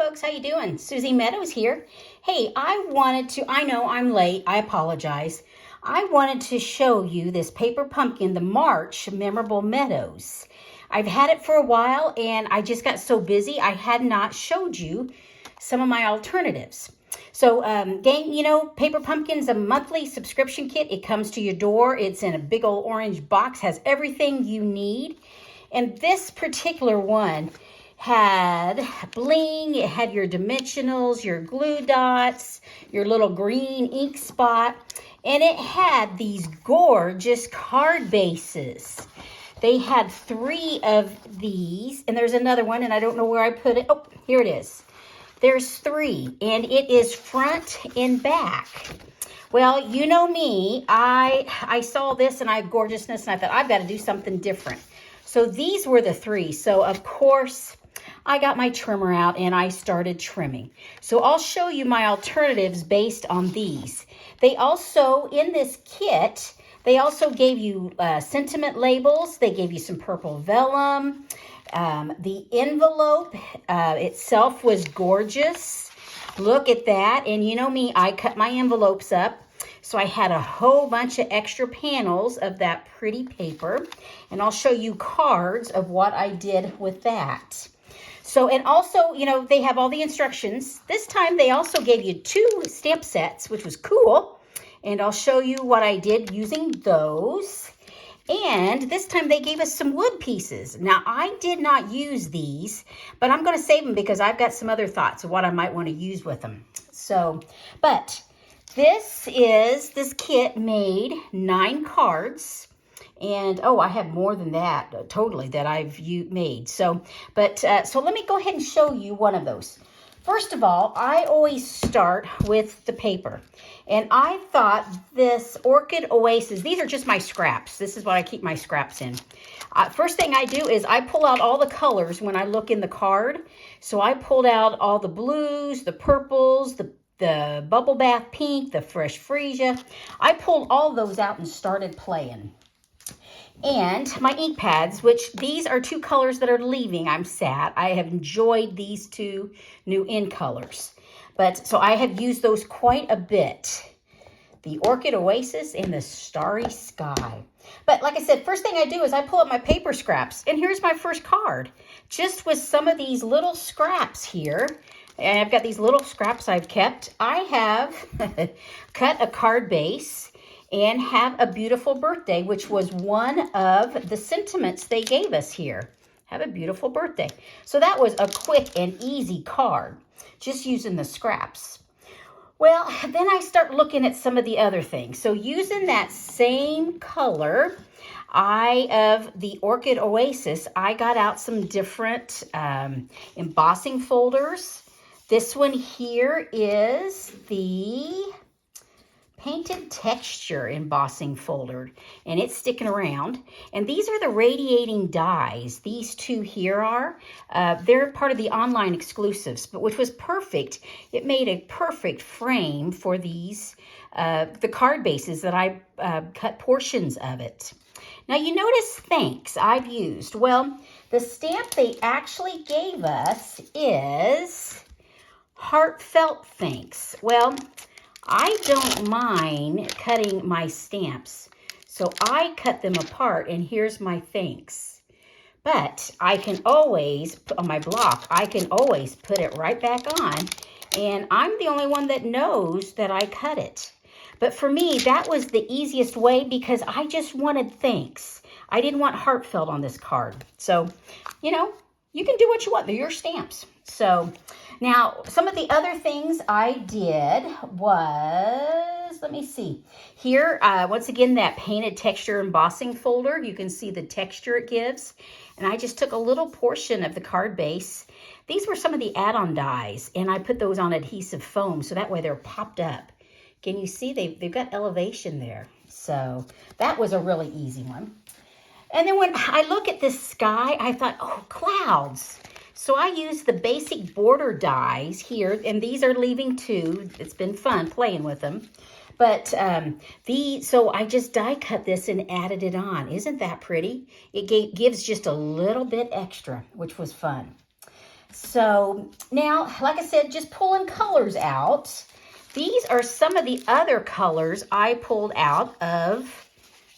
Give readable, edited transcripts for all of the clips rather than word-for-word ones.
folks, how you doing? Susie Meadows here. Hey, I know I'm late, I apologize. I wanted to show you this paper pumpkin, the March Memorable Meadows. I've had it for a while and I just got so busy I had not showed you some of my alternatives. So, gang, you know, Paper Pumpkin's a monthly subscription kit. It comes to your door. It's in a big old orange box, has everything you need. And this particular one had bling, it had your dimensionals, your glue dots, your little green ink spot, and it had these gorgeous card bases. They had 3 of these, and there's another one, and I don't know where I put it. Oh, here it is. There's 3, and it is front and back. Well, you know me, I saw this and I had gorgeousness, and I thought, I've got to do something different. So these were the 3. So, of course, I got my trimmer out and I started trimming. So I'll show you my alternatives based on these. They also, in this kit, they also gave you sentiment labels. They gave you some purple vellum. The envelope itself was gorgeous. Look at that. And you know me, I cut my envelopes up. So I had a whole bunch of extra panels of that pretty paper. And I'll show you cards of what I did with that. So, and also, you know, they have all the instructions. This time they also gave you 2 stamp sets, which was cool. And I'll show you what I did using those. And this time they gave us some wood pieces. Now, I did not use these, but I'm going to save them because I've got some other thoughts of what I might want to use with them. So, but this kit made 9 cards. And, oh, I have more than that, totally, that I've made. So let me go ahead and show you one of those. First of all, I always start with the paper. And I thought this Orchid Oasis, these are just my scraps. This is what I keep my scraps in. First thing I do is I pull out all the colors when I look in the card. So I pulled out all the blues, the purples, the bubble bath pink, the fresh freesia. I pulled all those out and started playing. And my ink pads, which these are 2 colors that are leaving. I'm sad. I have enjoyed these 2 new in colors. But so I have used those quite a bit. The Orchid Oasis and the Starry Sky. But like I said, first thing I do is I pull up my paper scraps. And here's my first card. Just with some of these little scraps here. And I've got these little scraps I've kept. I have cut a card base and have a beautiful birthday, which was one of the sentiments they gave us here. Have a beautiful birthday. So that was a quick and easy card, just using the scraps. Well, then I start looking at some of the other things. So using that same color, of the Orchid Oasis, I got out some different embossing folders. This one here is the Painted Texture embossing folder, and it's sticking around. And these are the radiating dies. These 2 here are. They're part of the online exclusives, but which was perfect. It made a perfect frame for these, the card bases that I cut portions of it. Now you notice thanks I've used. Well, the stamp they actually gave us is heartfelt thanks. Well, I don't mind cutting my stamps, so I cut them apart, and here's my thanks. But I can always, on my block, I can always put it right back on, and I'm the only one that knows that I cut it. But for me, that was the easiest way because I just wanted thanks. I didn't want heartfelt on this card. So, you know, you can do what you want. They're your stamps. So now, some of the other things I did was, let me see. Here, once again, that Painted Texture embossing folder. You can see the texture it gives. And I just took a little portion of the card base. These were some of the add-on dies, and I put those on adhesive foam, so that way they're popped up. Can you see? They've got elevation there. So that was a really easy one. And then when I look at this sky, I thought, oh, clouds. So I used the basic border dies here, and these are leaving 2. It's been fun playing with them. But so I just die cut this and added it on. Isn't that pretty? It gives just a little bit extra, which was fun. So now, like I said, just pulling colors out. These are some of the other colors I pulled out of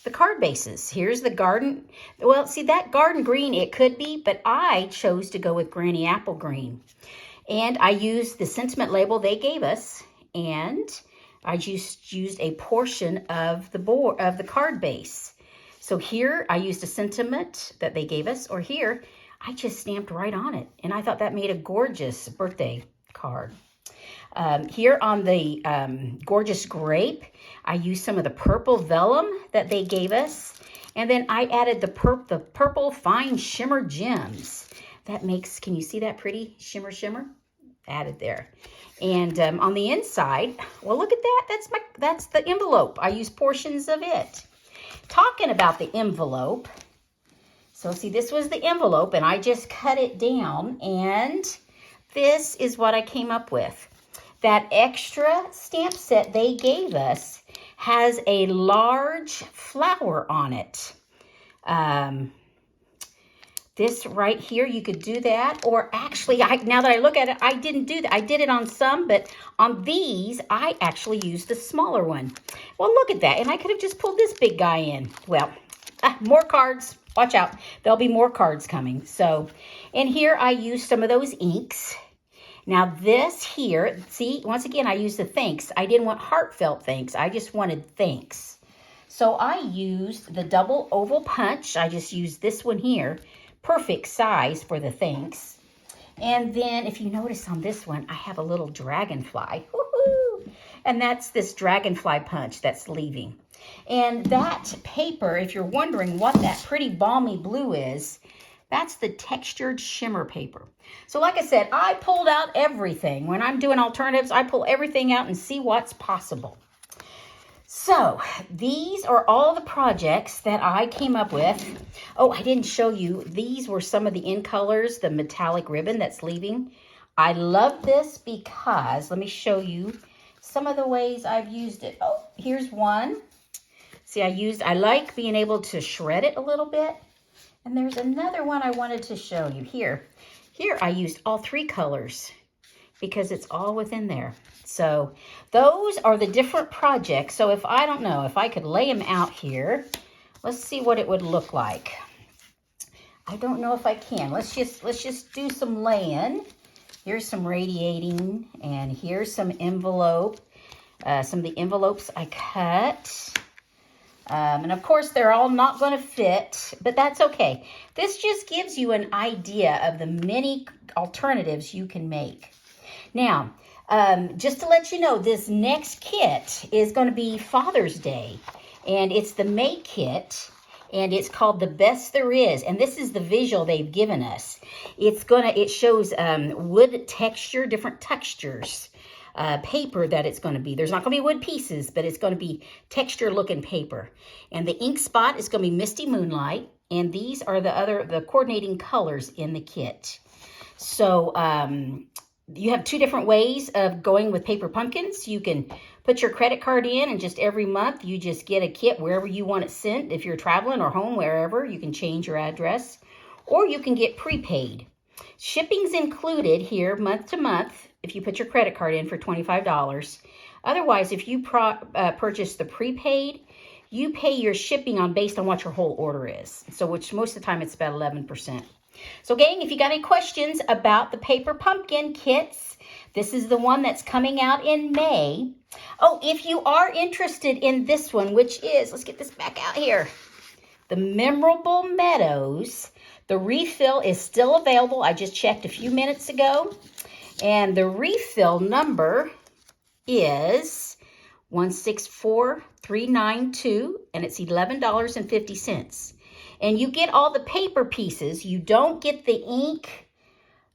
the card bases. Here's the garden. Well, see that garden green, it could be, but I chose to go with Granny Apple Green. And I used the sentiment label they gave us, and I just used a portion of the card base. So here I used a sentiment that they gave us, or here I just stamped right on it. And I thought that made a gorgeous birthday card. Here on the gorgeous grape, I used some of the purple vellum that they gave us. And then I added the purple fine shimmer gems. That makes, can you see that pretty shimmer shimmer? Added there. And on the inside, well, look at that. That's the envelope. I used portions of it. Talking about the envelope, so see, this was the envelope, and I just cut it down, and this is what I came up with. That extra stamp set they gave us has a large flower on it. This right here, you could do that, or actually, now that I look at it, I didn't do that. I did it on some, but on these, I actually used the smaller one. Well, look at that, and I could have just pulled this big guy in. Well, more cards. Watch out. There'll be more cards coming. So, and here I used some of those inks. Now this here, see, once again, I used the thanks. I didn't want heartfelt thanks. I just wanted thanks. So I used the double oval punch. I just used this one here. Perfect size for the thanks. And then if you notice on this one, I have a little dragonfly. Woohoo! And that's this dragonfly punch that's leaving. And that paper, if you're wondering what that pretty balmy blue is, that's the textured shimmer paper. So like I said, I pulled out everything. When I'm doing alternatives, I pull everything out and see what's possible. So these are all the projects that I came up with. Oh, I didn't show you. These were some of the in colors, the metallic ribbon that's leaving. I love this because, let me show you some of the ways I've used it. Oh, here's one. See, I like being able to shred it a little bit. And there's another one I wanted to show you here. Here I used all three colors because it's all within there. So those are the different projects. So if I don't know, if I could lay them out here, let's see what it would look like. I don't know if I can. Let's just do some laying. Here's some radiating, and here's some envelope. Some of the envelopes I cut. And of course, they're all not going to fit, but that's okay. This just gives you an idea of the many alternatives you can make. Now, just to let you know, this next kit is going to be Father's Day, and it's the May kit, and it's called The Best There Is, and this is the visual they've given us. It shows wood texture, different textures. Paper that it's going to be. There's not going to be wood pieces, but it's going to be texture looking paper. And the ink spot is going to be Misty Moonlight. And these are the coordinating colors in the kit. So you have two different ways of going with paper pumpkins. You can put your credit card in, and just every month you just get a kit wherever you want it sent. If you're traveling or home, wherever, you can change your address. Or you can get prepaid. Shipping's included here month to month if you put your credit card in for $25. Otherwise, if you purchase the prepaid, you pay your shipping based on what your whole order is. So which most of the time it's about 11%. So gang, if you got any questions about the paper pumpkin kits, this is the one that's coming out in May. Oh, if you are interested in this one, which is, let's get this back out here, the Memorable Meadows. The refill is still available. I just checked a few minutes ago. And the refill number is 164392, and it's $11.50. And you get all the paper pieces. You don't get the ink,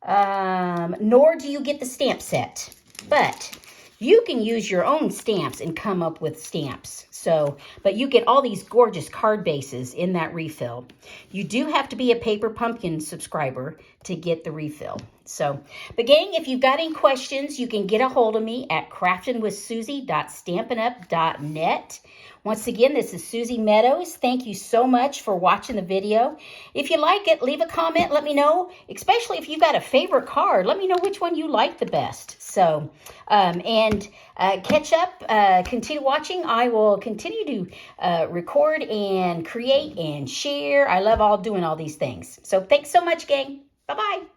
nor do you get the stamp set. But You can use your own stamps and come up with stamps. So, but you get all these gorgeous card bases in that refill. You do have to be a Paper Pumpkin subscriber to get the refill. So, but gang, if you've got any questions, you can get a hold of me at craftingwithsusie.stampinup.net. Once again, this is Susie Meadows. Thank you so much for watching the video. If you like it, leave a comment. Let me know, especially if you've got a favorite card. Let me know which one you like the best. So, catch up, continue watching. I will continue to record and create and share. I love doing all these things. So thanks so much, gang. Bye-bye.